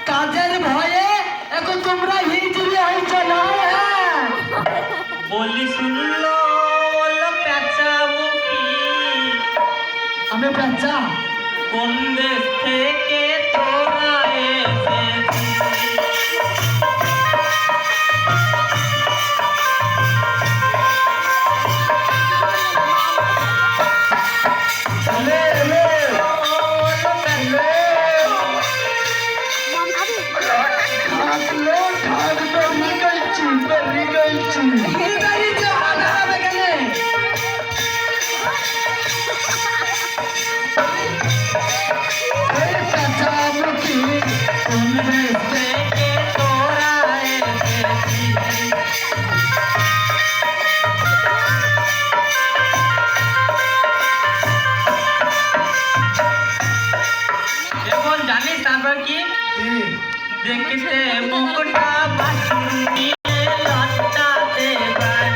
কাজের ভয়ে এখন তোমরা হিজড়ি হয়েছ না বললি শুনলো বললো পেঁচা মুখী আমি পেঁচা কোন দেশ থেকে তোরা জানিস তারপর কি দেখতে মুখটা বাছুর দিয়ে লজ্জা দেবার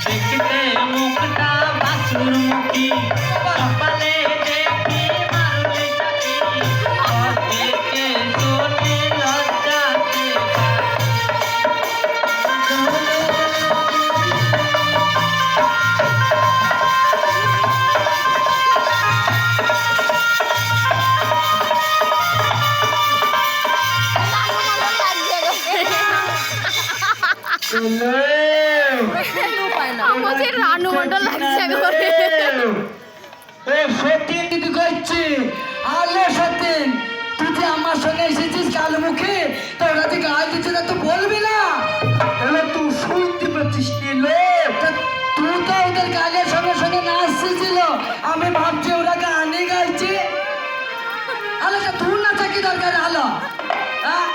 দেখতে মুখটা বাছুর মুখী কপালে দেখি মারুলি চাকি দেখে শোনে লজ্জা আমাদের রানু মন্ডল লাগছে করে এ সতীন দিদি কইছি আলে সতীন তুই যে আমার সঙ্গে এসেছিস কালো মুখে তোরা যে গায়ে দিচ্ছে না তো বলবি না তাহলে তুই শুনতে পাচ্ছিস নিলে তুই তো ওদের গানের সঙ্গে সঙ্গে নাচছিল আমি ভাবছি ওরা গানে গাইছে আলে তুই নাচা কি দরকার হলো হ্যাঁ